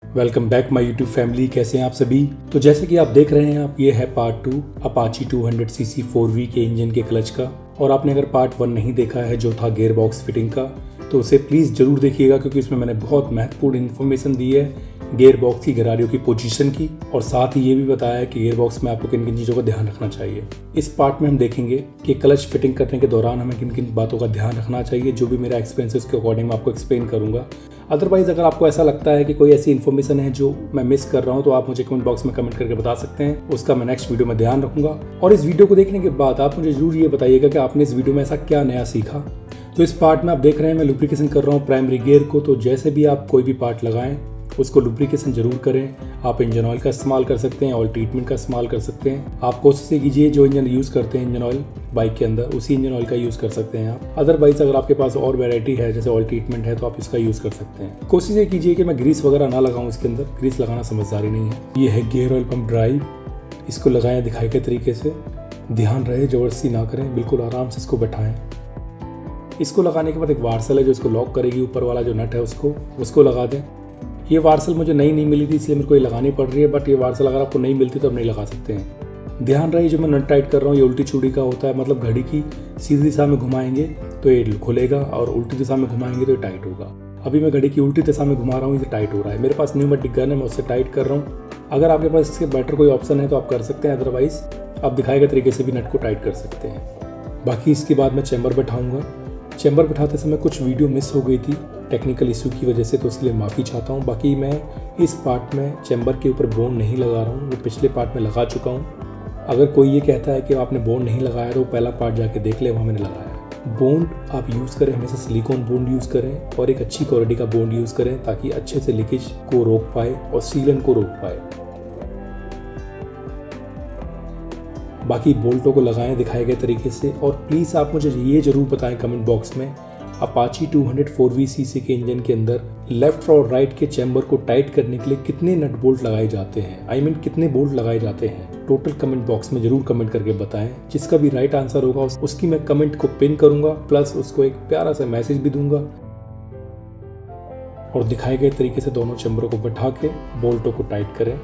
Welcome back my YouTube family. कैसे हैं आप सभी। तो जैसे कि आप देख रहे हैं ये है पार्ट 2 अपाची 200cc 4V के इंजन के क्लच का। और आपने अगर पार्ट 1 नहीं देखा है जो था गियर बॉक्स फिटिंग का, तो उसे प्लीज़ ज़रूर देखिएगा, क्योंकि इसमें मैंने बहुत महत्वपूर्ण इन्फॉर्मेशन दी है गियर बॉक्स की गरारियों की पोजीशन की, और साथ ही ये भी बताया है कि गियर बॉक्स में आपको किन किन चीज़ों का ध्यान रखना चाहिए। इस पार्ट में हम देखेंगे कि क्लच फिटिंग करने के दौरान हमें किन किन बातों का ध्यान रखना चाहिए। जो भी मेरा एक्सपीरियंस है उसके अकॉर्डिंग मैं आपको एक्सप्लेन करूंगा। अदरवाइज अगर आपको ऐसा लगता है कि कोई ऐसी इन्फॉर्मेशन है जो मैं मिस कर रहा हूं, तो आप मुझे कमेंट बॉक्स में कमेंट करके बता सकते हैं। उसका मैं नेक्स्ट वीडियो में ध्यान रखूंगा। और इस वीडियो को देखने के बाद आप मुझे जरूर ये बताइएगा कि आपने इस वीडियो में ऐसा क्या नया सीखा। तो इस पार्ट में आप देख रहे हैं मैं लुब्रिकेशन कर रहा हूँ प्राइमरी गियर को। तो जैसे भी आप कोई भी पार्ट लगाएं उसको लुब्रिकेशन जरूर करें। आप इंजन ऑयल का इस्तेमाल कर सकते हैं, ऑयल ट्रीटमेंट का इस्तेमाल कर सकते हैं। आप कोशिश कीजिए जो इंजन यूज़ करते हैं इंजन ऑयल बाइक के अंदर, उसी इंजन ऑयल का यूज़ कर सकते हैं आप। अदरवाइज अगर आपके पास और वैरायटी है जैसे ऑयल ट्रीटमेंट है तो आप इसका यूज़ कर सकते हैं। कोशिश ये कीजिए कि मैं ग्रीस वगैरह ना लगाऊं इसके अंदर, ग्रीस लगाना समझदारी नहीं है। ये है गियर ऑयल पंप ड्राइव, इसको लगाएं दिखाए के तरीके से। ध्यान रहे जबरदस्ती ना करें, बिल्कुल आराम से इसको बैठाएं। इसको लगाने के बाद एक वार्सल है जो इसको लॉक करेगी, ऊपर वाला जो नट है उसको लगा दें। ये वार्सल मुझे नई नहीं मिली थी इसलिए मेरे को ये लगानी पड़ रही है, बट ये वार्सल अगर आपको नहीं मिलती तो आप नहीं लगा सकते हैं। ध्यान रहे जो मैं नट टाइट कर रहा हूँ ये उल्टी चूड़ी का होता है, मतलब घड़ी की सीधी दिशा में घुमाएंगे तो ये खुलेगा और उल्टी दिशा में घुमाएंगे तो ये टाइट होगा। अभी मैं घड़ी की उल्टी दिशा में घुमा रहा हूँ, ये टाइट हो रहा है। मेरे पास न्यूमेटिक गन है, मैं उससे टाइट कर रहा हूँ। अगर आपके पास इसके बेटर कोई ऑप्शन है तो आप कर सकते हैं, अदरवाइज आप दिखाए गए तरीके से भी नट को टाइट कर सकते हैं। बाकी इसके बाद मैं चैम्बर बैठाऊँगा। चैम्बर बैठाते समय कुछ वीडियो मिस हो गई थी टेक्निकल इशू की वजह से, तो इसलिए माफ़ी चाहता हूँ। बाकी मैं इस पार्ट में चैम्बर के ऊपर बोन नहीं लगा रहा हूँ, वो पिछले पार्ट में लगा चुका हूँ। अगर कोई ये कहता है कि आपने बोन नहीं लगाया तो पहला पार्ट जाके देख ले, वहाँ मैंने लगाया। बोन्ड आप यूज़ करें हमेशा सिलिकॉन बोन्ड यूज़ करें और एक अच्छी क्वालिटी का बोन्ड यूज़ करें ताकि अच्छे से लीकेज को रोक पाए और सीलन को रोक पाए। बाकी बोल्टों को लगाएं दिखाए गए तरीके से। और प्लीज़ आप मुझे ये ज़रूर बताएं कमेंट बॉक्स में अपाची 200 4V सीसी के इंजन के अंदर लेफ्ट और राइट के चैम्बर को टाइट करने के लिए कितने नट बोल्ट लगाए जाते हैं, कितने बोल्ट लगाए जाते हैं टोटल। कमेंट बॉक्स में जरूर कमेंट करके बताएं। जिसका भी राइट आंसर होगा उसकी मैं कमेंट को पिन करूंगा, प्लस उसको एक प्यारा सा मैसेज भी दूंगा। और दिखाए गए तरीके से दोनों चैम्बरों को बैठा के बोल्टों को टाइट करें।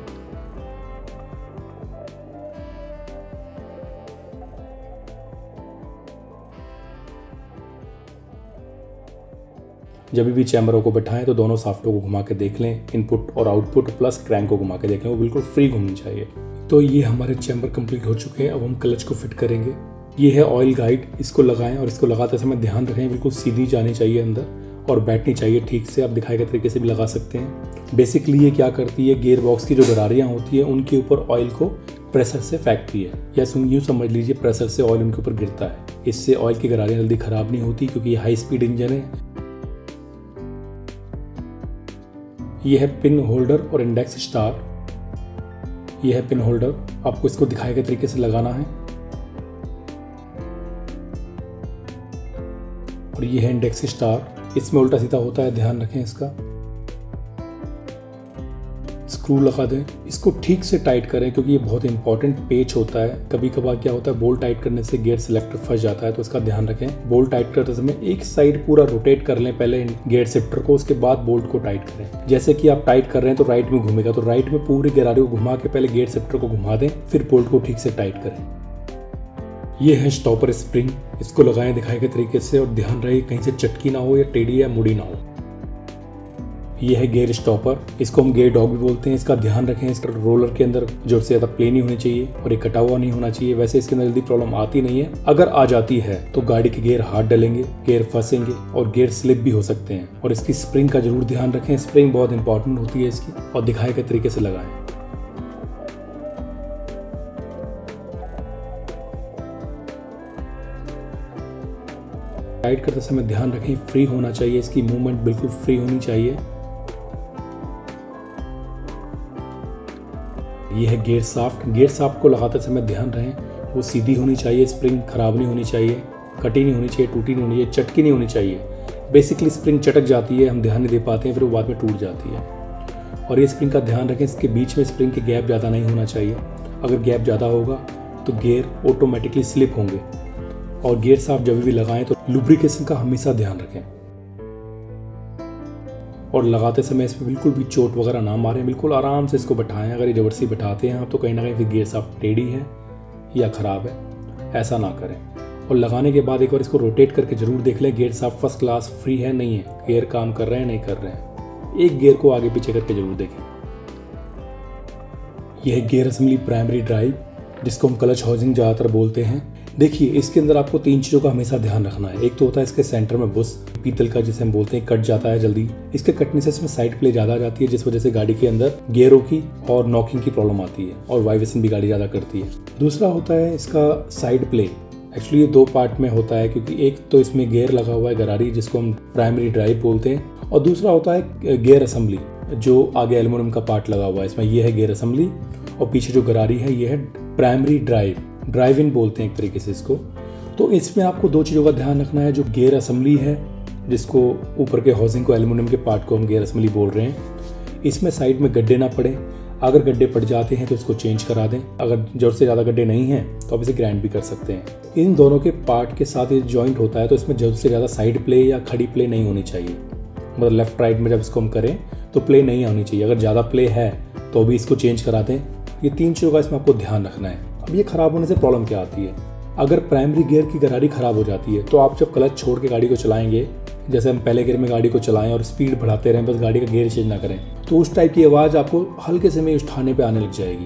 जब भी चैम्बरों को बैठाएं तो दोनों साफ्टों को घुमा के देख लें, इनपुट और आउटपुट प्लस क्रैंक को घुमा के देख लें, वो बिल्कुल फ्री घूमनी चाहिए। तो ये हमारे चैम्बर कंप्लीट हो चुके हैं। अब हम क्लच को फिट करेंगे। ये है ऑयल गाइड, इसको लगाएं और इसको लगाते समय ध्यान रखें बिल्कुल सीधी जानी चाहिए अंदर और बैठनी चाहिए ठीक से। आप दिखाए गए तरीके से भी लगा सकते हैं। बेसिकली ये क्या करती है, गियर बॉक्स की जो गरारियाँ होती है उनके ऊपर ऑयल को प्रेशर से फेंकती है, या यूँ समझ लीजिए प्रेशर से ऑयल उनके ऊपर गिरता है। इससे ऑयल की गरारियाँ जल्दी खराब नहीं होती, क्योंकि ये हाई स्पीड इंजन है। ये है पिन होल्डर और इंडेक्स स्टार। ये है पिन होल्डर, आपको इसको दिखाए गए तरीके से लगाना है। और ये है इंडेक्स स्टार, इसमें उल्टा सीधा होता है, ध्यान रखें इसका। स्क्रू लगा दें, इसको ठीक से टाइट करें क्योंकि ये बहुत इंपॉर्टेंट पेच होता है। कभी कभार क्या होता है बोल्ट टाइट करने से गियर सिलेक्टर फंस जाता है, तो इसका ध्यान रखें। बोल्ट टाइट करते समय एक साइड पूरा रोटेट कर लें पहले गियर शिफ्टर को, उसके बाद बोल्ट को टाइट करें। जैसे कि आप टाइट कर रहे हैं तो राइट में घूमेगा, तो राइट में पूरी गरारी को घुमा के पहले गियर शिफ्टर को घुमा दें, फिर बोल्ट को ठीक से टाइट करें। ये है स्टॉपर स्प्रिंग, इसको लगाएं दिखाए गए तरीके से और ध्यान रहे कहीं से चटकी ना हो या टेढ़ी या मुड़ी ना हो। ये है गियर स्टॉपर, इसको हम गियर डॉग भी बोलते हैं। इसका ध्यान रखें, इसका रोलर के अंदर जोर से ज़्यादा प्लेन ही होनी चाहिए और ये कटा हुआ नहीं होना चाहिए। वैसे इसके अंदर जल्दी प्रॉब्लम आती नहीं है, अगर आ जाती है तो गाड़ी के गियर हाथ डलेंगे, गियर फंसेंगे और गियर स्लिप भी हो सकते हैं। और इसकी स्प्रिंग का जरूर ध्यान रखें, स्प्रिंग बहुत इंपॉर्टेंट होती है इसकी। और दिखाए गए तरीके से लगाएं। टाइट करते समय ध्यान रखें फ्री होना चाहिए, इसकी मूवमेंट बिल्कुल फ्री होनी चाहिए। ये है गियर साफ्ट, गियर साफ्ट को लगाते समय ध्यान रहें वो सीधी होनी चाहिए, स्प्रिंग खराब नहीं होनी चाहिए, कटी नहीं होनी चाहिए, टूटी नहीं होनी चाहिए, चटकी नहीं होनी चाहिए। बेसिकली स्प्रिंग चटक जाती है, हम ध्यान नहीं दे पाते हैं, फिर वो बाद में टूट जाती है। और ये स्प्रिंग का ध्यान रखें, इसके बीच में स्प्रिंग के गैप ज़्यादा नहीं होना चाहिए। अगर गैप ज़्यादा होगा तो गियर ऑटोमेटिकली स्लिप होंगे। और गियर साफ्ट जब भी लगाएं तो लुब्रिकेशन का हमेशा ध्यान रखें। और लगाते समय इसमें बिल्कुल भी चोट वगैरह ना मारें, बिल्कुल आराम से इसको बैठाएं। अगर ये ज़बरदस्ती बैठाते हैं आप तो कहीं ना कहीं फिर गियर शाफ्ट टेढ़ी है या ख़राब है, ऐसा ना करें। और लगाने के बाद एक बार इसको रोटेट करके ज़रूर देख लें gear shaft first class free है नहीं है, गियर काम कर रहे हैं नहीं कर रहे हैं। एक गियर को आगे पीछे करके ज़रूर देखें। यह है गियर असेंबली प्राइमरी ड्राइव, जिसको हम क्लच हाउसिंग ज़्यादातर बोलते हैं। देखिए इसके अंदर आपको 3 चीज़ों का हमेशा ध्यान रखना है। एक तो होता है इसके सेंटर में बुश, पीतल का जिसे हम बोलते हैं, कट जाता है जल्दी। इसके कटने से इसमें साइड प्ले ज़्यादा आ जाती है, जिस वजह से गाड़ी के अंदर गियरों की और नॉकिंग की प्रॉब्लम आती है और वाइब्रेशन भी गाड़ी ज़्यादा करती है। दूसरा होता है इसका साइड प्ले। एक्चुअली ये 2 पार्ट में होता है, क्योंकि एक तो इसमें गियर लगा हुआ है गरारी, जिसको हम प्राइमरी ड्राइव बोलते हैं, और दूसरा होता है गियर असेंबली, जो आगे एल्युमिनियम का पार्ट लगा हुआ है। इसमें ये है गियर असेंबली और पीछे जो गरारी है ये है प्राइमरी ड्राइव इन बोलते हैं एक तरीके से इसको। तो इसमें आपको 2 चीज़ों का ध्यान रखना है। जो गियर असेंबली है, जिसको ऊपर के हाउसिंग को एल्युमिनियम के पार्ट को हम गियर असेंबली बोल रहे हैं, इसमें साइड में गड्ढे ना पड़े। अगर गड्ढे पड़ जाते हैं तो इसको चेंज करा दें। अगर ज़रूरत से ज़्यादा गड्ढे नहीं हैं तो आप इसे ग्राइंड भी कर सकते हैं। इन दोनों के पार्ट के साथ ये जॉइंट होता है, तो इसमें ज़रूरत से ज़्यादा साइड प्ले या खड़ी प्ले नहीं होनी चाहिए। मतलब लेफ्ट राइट में जब इसको हम करें तो प्ले नहीं होनी चाहिए। अगर ज़्यादा प्ले है तो भी इसको चेंज करा दें। ये 3 चीज़ों का इसमें आपको ध्यान रखना है। अब ये ख़राब होने से प्रॉब्लम क्या आती है? अगर प्राइमरी गियर की गरारी ख़राब हो जाती है तो आप जब क्लच छोड़ के गाड़ी को चलाएंगे, जैसे हम पहले गियर में गाड़ी को चलाएं और स्पीड बढ़ाते रहें, बस गाड़ी का गियर चेंज ना करें, तो उस टाइप की आवाज़ आपको हल्के से में उठाने पे आने लग जाएगी।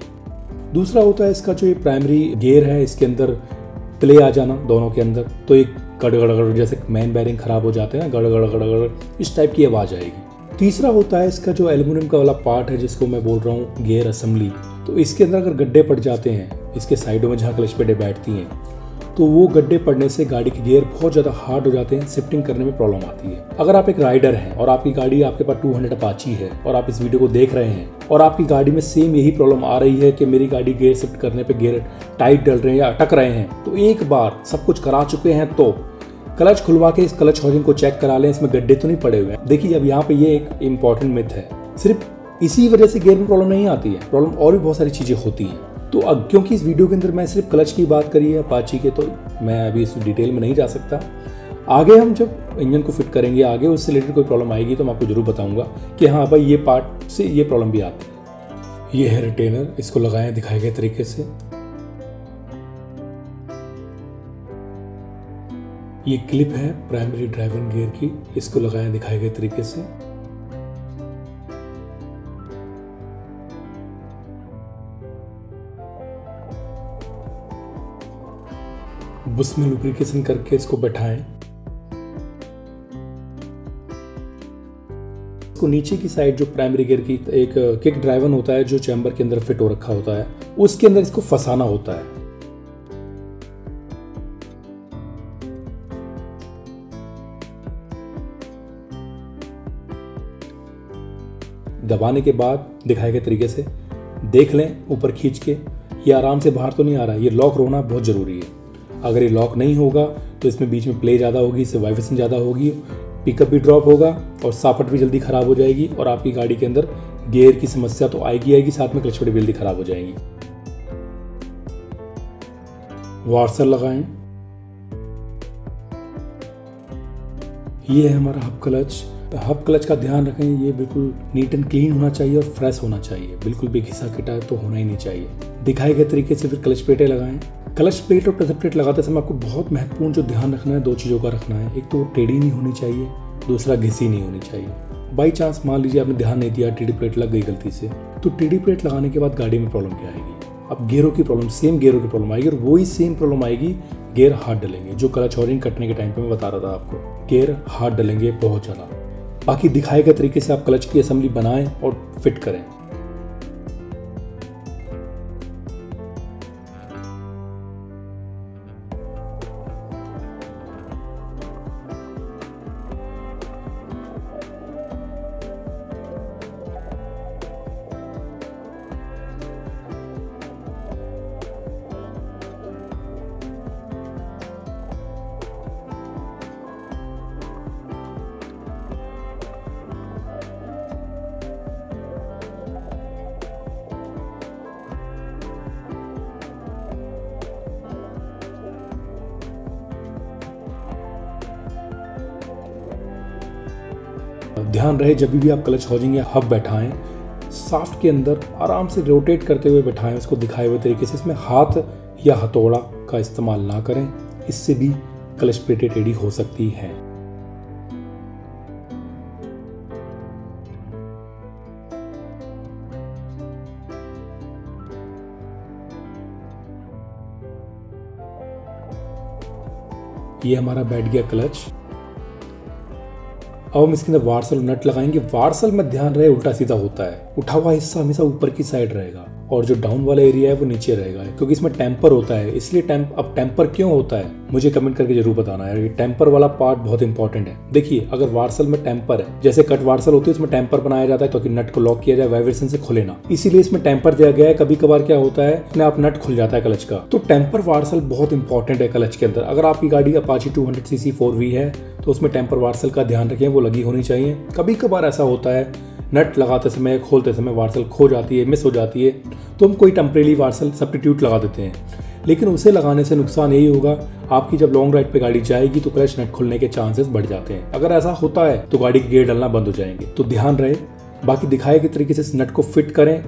दूसरा होता है इसका जो ये प्राइमरी गियर है, इसके अंदर प्ले आ जाना दोनों के अंदर, तो एक गड़ जैसे मैन बैरिंग ख़राब हो जाते हैं ना, गड़ इस टाइप की आवाज़ आएगी। तीसरा होता है इसका जो एल्युमिनियम का वाला पार्ट है, जिसको मैं बोल रहा हूँ गियर असेंबली, तो इसके अंदर अगर गड्ढे पड़ जाते हैं, इसके साइडों में जहाँ क्लच पेडें बैठती हैं, तो वो गड्ढे पड़ने से गाड़ी के गियर बहुत ज़्यादा हार्ड हो जाते हैं, शिफ्टिंग करने में प्रॉब्लम आती है। अगर आप एक राइडर हैं और आपकी गाड़ी आपके पास 200 अपाची है और आप इस वीडियो को देख रहे हैं और आपकी गाड़ी में सेम यही प्रॉब्लम आ रही है कि मेरी गाड़ी गियर शिफ्ट करने पे गियर टाइट डल रहे हैं या अटक रहे हैं, तो एक बार सब कुछ करा चुके हैं तो क्लच खुलवा के इस क्लच हाउसिंग को चेक करा लें, इसमें गड्ढे तो नहीं पड़े हुए हैं। देखिए अब यहाँ पे ये एक इंपॉर्टेंट मिथ है, सिर्फ इसी वजह से गियर में प्रॉब्लम नहीं आती है, प्रॉब्लम और भी बहुत सारी चीज़ें होती हैं। तो अब क्योंकि इस वीडियो के अंदर मैं सिर्फ क्लच की बात करी है अपाची के, तो मैं अभी इस डिटेल में नहीं जा सकता। आगे हम जब इंजन को फिट करेंगे, आगे उससे रिलेटेड कोई प्रॉब्लम आएगी तो मैं आपको जरूर बताऊंगा कि हाँ भाई ये पार्ट से ये प्रॉब्लम भी आती है। ये है रिटेनर, इसको लगाएं दिखाए गए तरीके से। ये क्लिप है प्राइमरी ड्राइविंग गियर की, इसको लगाएं दिखाए गए तरीके से। बुश में लुब्रिकेशन करके इसको बैठाएं। इसको नीचे की साइड जो प्राइमरी गियर की एक किक ड्राइवन होता है, जो चैम्बर के अंदर फिट हो रखा होता है, उसके अंदर इसको फंसाना होता है। दबाने के बाद दिखाए गए तरीके से देख लें, ऊपर खींच के, ये आराम से बाहर तो नहीं आ रहा है। ये लॉक होना बहुत ज़रूरी है। अगर ये लॉक नहीं होगा तो इसमें बीच में प्ले ज़्यादा होगी, इससे वाइब्रेशन ज़्यादा होगी, पिकअप भी ड्रॉप होगा और सापट भी जल्दी ख़राब हो जाएगी और आपकी गाड़ी के अंदर गियर की समस्या तो आएगी, साथ में क्लच पेड भी जल्दी ख़राब हो जाएंगी। वार्सर लगाएं। ये है हमारा हब क्लच। हब क्लच का ध्यान रखें, ये बिल्कुल नीट एंड क्लीन होना चाहिए और फ्रेश होना चाहिए, बिल्कुल भी घिसा किटा तो होना ही नहीं चाहिए। दिखाए गए तरीके से फिर क्लच प्लेटें लगाएं। क्लच प्लेट और प्रेशर प्लेट लगाते समय आपको बहुत महत्वपूर्ण जो ध्यान रखना है, 2 चीज़ों का रखना है। एक तो टेढ़ी नहीं होनी चाहिए, दूसरा घिसी नहीं होनी चाहिए। बाई चांस मान लीजिए आपने ध्यान नहीं दिया, टेढ़ी प्लेट लग गई गलती से, तो टेढ़ी प्लेट लगाने के बाद गाड़ी में प्रॉब्लम क्या आएगी? अब गियरों की प्रॉब्लम, सेम गियरों की प्रॉब्लम आएगी और वही सेम प्रॉब्लम आएगी, गियर हार्ड डलेंगे। जो क्लच हाउसिंग कटने के टाइम पे मैं बता रहा था आपको, गियर हार्ड डलेंगे बहुत ज़्यादा। बाकी दिखाए गए तरीके से आप क्लच की असेंबली बनाएं और फिट करें। ध्यान रहे जब भी आप क्लच हाउसिंग या हब बैठाएं, शाफ्ट के अंदर आराम से रोटेट करते हुए बैठाएं, उसको दिखाए हुए तरीके से। इसमें हाथ या हथौड़ा का इस्तेमाल ना करें, इससे भी क्लच प्लेटें टेढ़ी हो सकती हैं। ये हमारा बैठ गया क्लच। अब हम इसके अंदर वार्सल नट लगाएंगे। वार्सल में ध्यान रहे उल्टा सीधा होता है, उठा हुआ हिस्सा हमेशा ऊपर की साइड रहेगा और जो डाउन वाला एरिया है वो नीचे रहेगा, क्योंकि इसमें टेम्पर होता है। इसलिए अब टेम्पर क्यों होता है मुझे कमेंट करके जरूर बताना यार। ये टेम्पर वाला पार्ट बहुत इंपॉर्टेंट है। देखिए, अगर वार्सल में टेम्पर है, जैसे कट वार्सल होती है, उसमें टेम्पर बनाया जाता है ताकि नट को लॉक किया जाए, वाइब्रेशन से खुले ना, इसीलिए इसमें टेम्पर दिया गया है। कभी कभार क्या होता है, अपने आप नट खुल जाता है क्लच का। तो टेम्पर वार्सल बहुत इंपॉर्टेंट है क्लच के अंदर। अगर आपकी गाड़ी अपाची 200cc 4V है तो उसमें टेम्पर वार्सल का ध्यान रखें, वो लगी होनी चाहिए। कभी कभार ऐसा होता है नट लगाते समय, खोलते समय वार्सल खो जाती है, मिस हो जाती है, तो हम कोई टेम्परेरी वार्सल सब्स्टिट्यूट लगा देते हैं। लेकिन उसे लगाने से नुकसान यही होगा, आपकी जब लॉन्ग राइड पे गाड़ी जाएगी तो क्लच नट खुलने के चांसेस बढ़ जाते हैं। अगर ऐसा होता है तो गाड़ी के गियर डलना बंद हो जाएंगे। तो ध्यान रहे, बाकी दिखाए गए तरीके से इस नट को फिट करें।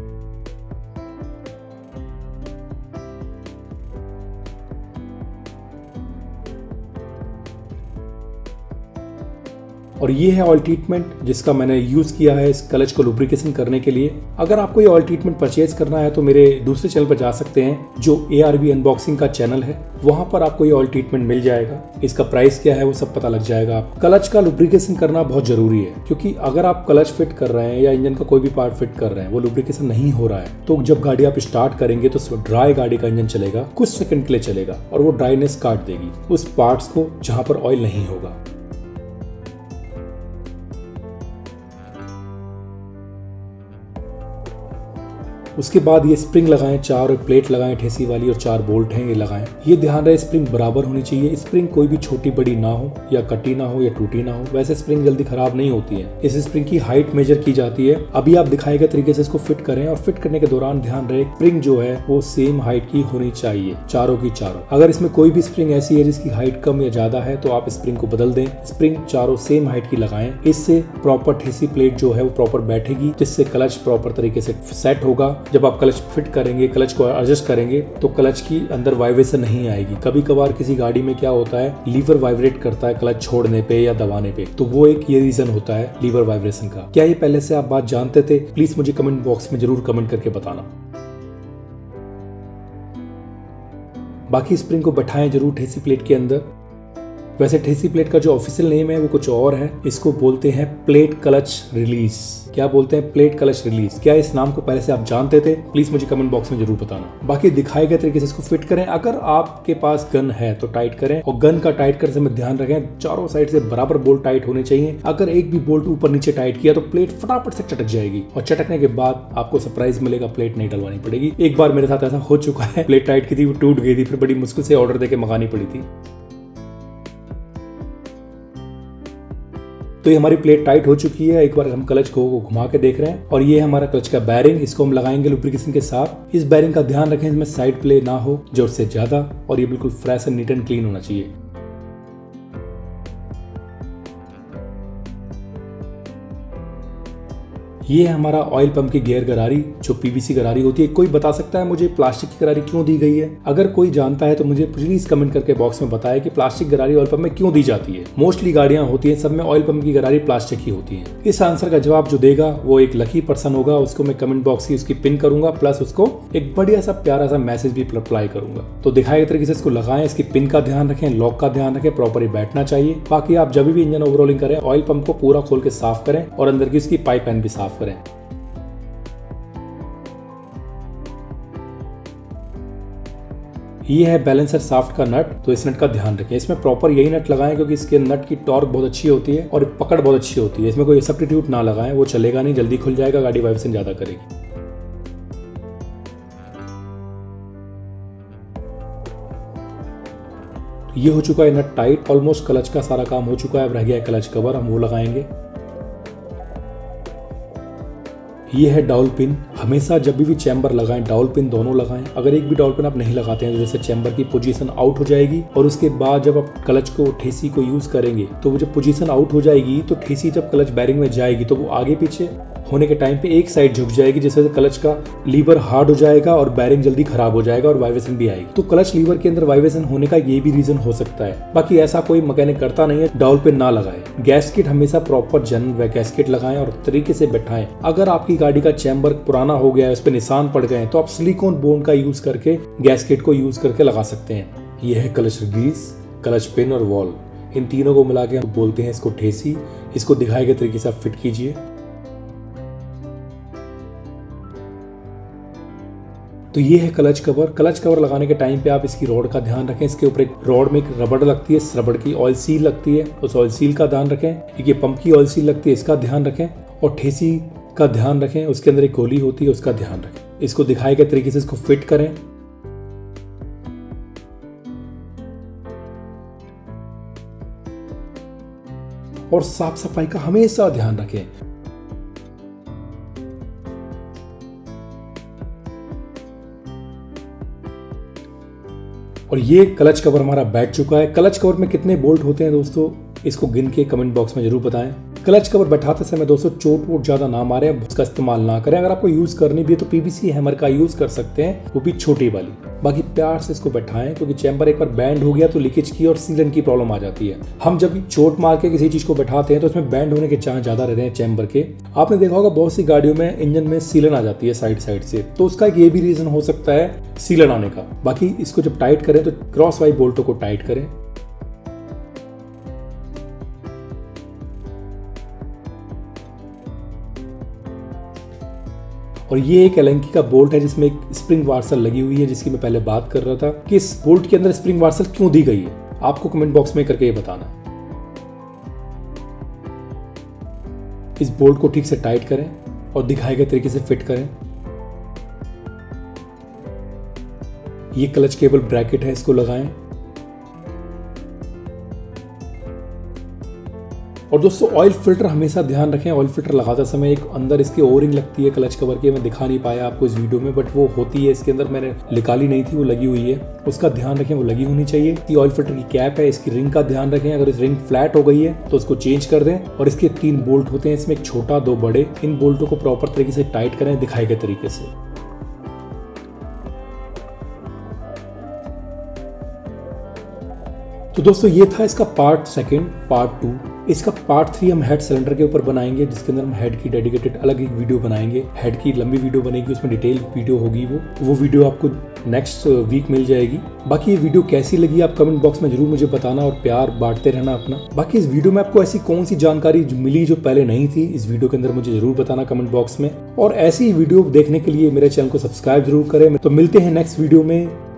और ये है ऑयल ट्रीटमेंट जिसका मैंने यूज किया है इस क्लच को लुब्रिकेशन करने के लिए। अगर आपको ये ऑयल ट्रीटमेंट परचेज करना है तो मेरे दूसरे चैनल पर जा सकते हैं, जो ARB अनबॉक्सिंग का चैनल है, वहां पर आपको ये ऑयल ट्रीटमेंट मिल जाएगा। इसका प्राइस क्या है वो सब पता लग जाएगा। आप क्लच का लुब्रिकेशन करना बहुत जरूरी है, क्योंकि अगर आप क्लच फिट कर रहे हैं या इंजन का कोई भी पार्ट फिट कर रहे हैं, वो लुब्रिकेशन नहीं हो रहा है, तो जब गाड़ी आप स्टार्ट करेंगे तो ड्राई गाड़ी का इंजन चलेगा, कुछ सेकंड के लिए चलेगा और वो ड्राइनेस काट देगी उस पार्ट्स को जहां पर ऑयल नहीं होगा। उसके बाद ये स्प्रिंग लगाएं, 4 प्लेट लगाएं ठेसी वाली और 4 बोल्ट हैं ये लगाएं। ये ध्यान रहे स्प्रिंग बराबर होनी चाहिए। स्प्रिंग कोई भी छोटी बड़ी ना हो, या कटी ना हो, या टूटी ना हो। वैसे स्प्रिंग जल्दी खराब नहीं होती है। इस स्प्रिंग की हाइट मेजर की जाती है। अभी आप दिखाए गए तरीके से इसको फिट करें और फिट करने के दौरान ध्यान रहे स्प्रिंग जो है वो सेम हाइट की होनी चाहिए, चारों की चारों। अगर इसमें कोई भी स्प्रिंग ऐसी है जिसकी हाइट कम या ज्यादा है तो आप स्प्रिंग को बदल दें। स्प्रिंग चारों सेम हाइट की लगाएं। इससे प्रॉपर ठेसी प्लेट जो है वो प्रॉपर बैठेगी, जिससे क्लच प्रॉपर तरीके से सेट होगा। जब आप क्लच फिट करेंगे, क्लच को एडजस्ट करेंगे तो क्लच की अंदर वाइब्रेशन नहीं आएगी। कभी कभार किसी गाड़ी में क्या होता है, लीवर वाइब्रेट करता है क्लच छोड़ने पे या दबाने पे, तो वो एक ये रीजन होता है लीवर वाइब्रेशन का। क्या ये पहले से आप बात जानते थे? प्लीज मुझे कमेंट बॉक्स में जरूर कमेंट करके बताना। बाकी स्प्रिंग को बैठाएं जरूर ठेसी प्लेट के अंदर। वैसे ठेसी प्लेट का जो ऑफिशियल नेम है वो कुछ और है। इसको बोलते हैं प्लेट क्लच रिलीज। क्या बोलते हैं? Plate clutch release. क्या इस नाम को पहले से आप जानते थे? प्लीज मुझे कमेंट बॉक्स में जरूर बताना। बाकी दिखाए गए तरीके से इसको फिट करें। अगर आपके पास गन है तो टाइट करें, और गन का टाइट करने में ध्यान रखें चारों साइड से बराबर बोल्ट टाइट होने चाहिए। अगर एक भी बोल्ट ऊपर नीचे टाइट किया तो प्लेट फटाफट से चटक जाएगी, और चटकने के बाद आपको सरप्राइज मिलेगा, प्लेट नहीं डलवानी पड़ेगी। एक बार मेरे साथ ऐसा हो चुका है, प्लेट टाइट की थी, वो टूट गई थी, फिर बड़ी मुश्किल से ऑर्डर देके मंगानी पड़ी थी। तो ये हमारी प्लेट टाइट हो चुकी है। एक बार हम क्लच को घुमा के देख रहे हैं, और ये हमारा क्लच का बैरिंग, इसको हम लगाएंगे लुब्रिकेशन के साथ। इस बैरिंग का ध्यान रखें इसमें साइड प्ले ना हो जोर से ज्यादा, और ये बिल्कुल fresh and neat and clean होना चाहिए। ये है हमारा ऑयल पंप की गियर गरारी, जो PVC गरारी होती है। कोई बता सकता है मुझे प्लास्टिक की गरारी क्यों दी गई है? अगर कोई जानता है तो मुझे प्लीज कमेंट करके बॉक्स में बताए कि प्लास्टिक गरारी ऑयल पंप में क्यों दी जाती है। मोस्टली गाड़ियां होती है, सब में ऑयल पंप की गरारी प्लास्टिक की होती है। इस आंसर का जवाब जो देगा वो एक लकी पर्सन होगा। उसको मैं कमेंट बॉक्स की उसकी पिन करूंगा, प्लस उसको एक बढ़िया सा प्यारा सा मैसेज भी अप्लाई करूंगा। तो दिखाए गए तरीके से इसको लगाएं, इसकी पिन का ध्यान रखें, लॉक का ध्यान रखें, प्रॉपर बैठना चाहिए। बाकी आप जब भी इंजन ओवरऑलिंग करें, ऑयल पंप को पूरा खोल के साफ करें और अंदर की उसकी पाइप लाइन भी साफ करें। ये है बैलेंसर शाफ्ट का नट, तो इस नट का ध्यान रखें। इसमें प्रॉपर यही नट लगाएं, क्योंकि इसके नट की टॉर्क बहुत अच्छी होती है और पकड़ बहुत अच्छी होती है। इसमें कोई सब्स्टिट्यूट ना लगाएं, वो चलेगा नहीं, जल्दी खुल जाएगा, गाड़ी वाइब्रेशन ज्यादा करेगी। ये हो चुका है नट टाइट, ऑलमोस्ट क्लच का सारा काम हो चुका है। अब रह गया है क्लच कवर, हम वो लगाएंगे। ये है डाउल पिन। हमेशा जब भी चैम्बर लगाएं डाउल पिन दोनों लगाएं। अगर एक भी डाउल पिन आप नहीं लगाते हैं तो जैसे चैम्बर की पोजीशन आउट हो जाएगी और उसके बाद जब आप क्लच को ठेसी को यूज करेंगे तो वो जब पोजीशन आउट हो जाएगी तो ठेसी जब क्लच बैरिंग में जाएगी तो वो आगे पीछे होने के टाइम पे एक साइड झुक जाएगी, जिससे क्लच का लीवर हार्ड हो जाएगा और बैरिंग जल्दी खराब हो जाएगा और वाइब्रेशन भी आएगी। तो क्लच लीवर के अंदर वाइब्रेशन होने का ये भी रीजन हो सकता है। बाकी ऐसा कोई मैकेनिक करता नहीं है, डाउल पिन ना लगाए। गैस्केट हमेशा प्रॉपर जनरल गैस्केट लगाएं और तरीके से बैठाएं। अगर आपकी गाड़ी का चैम्बर पुराना हो गया है, उस पर निशान पड़ गए तो आप सिलिकॉन बोन का यूज करके गैस्केट को यूज करके लगा सकते हैं। यह है क्लच रिलीज, क्लच पिन और वॉल। इन तीनों को मिला के हम बोलते हैं इसको ठेसी। इसको दिखाए गए तरीके से आप फिट कीजिए। तो ये है क्लच कवर। क्लच कवर लगाने के टाइम पे आप इसकी रॉड का ध्यान रखें। इसके ऊपर एक रॉड में एक रबड़ लगती है, इस रबड़ की ऑयल सील लगती है, उस ऑयल सील का ध्यान रखें। एक ये पंप की ऑयल सील लगती है, इसका ध्यान रखें। और ठेसी का ध्यान रखें, उसके अंदर एक गोली होती है, उसका ध्यान रखें। इसको दिखाए गए तरीके से इसको फिट करें। और साफ सफाई का हमेशा ध्यान रखें। और ये क्लच कवर हमारा बैठ चुका है। क्लच कवर में कितने बोल्ट होते हैं दोस्तों, इसको गिन के कमेंट बॉक्स में जरूर बताएं। क्लच कवर बैठाते समय दोस्तों चोट वोट ज्यादा ना मारे, उसका इस्तेमाल ना करें। अगर आपको यूज करनी भी है तो पीवीसी हैमर का यूज कर सकते हैं, वो भी छोटी वाली। बाकी प्यार से इसको बैठाएं, क्योंकि चैम्बर एक बार बैंड हो गया तो लीकेज की और सीलन की प्रॉब्लम आ जाती है। हम जब चोट मार के किसी चीज को बैठाते हैं तो उसमें बैंड होने के चांस ज्यादा रहते हैं चैम्बर के। आपने देखा होगा बहुत सी गाड़ियों में इंजन में सीलन आ जाती है साइड से, तो उसका ये भी रीजन हो सकता है सीलन आने का। बाकी इसको जब टाइट करें तो क्रॉस वाइज बोल्टों को टाइट करें। और ये एक एलेंकी का बोल्ट है जिसमें एक स्प्रिंग वार्सल लगी हुई है, जिसकी मैं पहले बात कर रहा था कि इस बोल्ट के अंदर स्प्रिंग वार्सल क्यों दी गई है। आपको कमेंट बॉक्स में करके ये बताना। इस बोल्ट को ठीक से टाइट करें और दिखाए गए तरीके से फिट करें। ये क्लच केबल ब्रैकेट है, इसको लगाएं। और दोस्तों ऑयल फिल्टर हमेशा ध्यान रखें। ऑयल फिल्टर लगाते समय एक अंदर इसकी ओरिंग लगती है क्लच कवर की, मैं दिखा नहीं पाया आपको इस वीडियो में, बट वो होती है इसके अंदर, मैंने निकाली नहीं थी, वो लगी हुई है। उसका ध्यान रखें, वो लगी होनी चाहिए। ये ऑयल फिल्टर की कैप है, इसकी रिंग का ध्यान रखें। अगर इस रिंग फ्लैट हो गई है तो उसको चेंज कर दें। और इसके 3 बोल्ट होते हैं, इसमें एक छोटा 2 बड़े। इन बोल्टों को प्रॉपर तरीके से टाइट करें दिखाए गए तरीके से। तो दोस्तों ये था इसका पार्ट 2। पार्ट 2 इसका पार्ट 3 हम हेड सिलेंडर के ऊपर बनाएंगे, जिसके अंदर हम हेड की डेडिकेटेड अलग एक वीडियो बनाएंगे। हेड की लंबी वीडियो बनेगी, उसमें डिटेल वीडियो होगी। वो वीडियो आपको नेक्स्ट वीक मिल जाएगी। बाकी ये वीडियो कैसी लगी आप कमेंट बॉक्स में जरूर मुझे बताना और प्यार बांटते रहना अपना। बाकी इस वीडियो में आपको ऐसी कौन सी जानकारी मिली जो पहले नहीं थी, इस वीडियो के अंदर मुझे जरूर बताना कमेंट बॉक्स में। और ऐसी वीडियो देखने के लिए मेरे चैनल को सब्सक्राइब जरूर करें। तो मिलते हैं नेक्स्ट वीडियो में।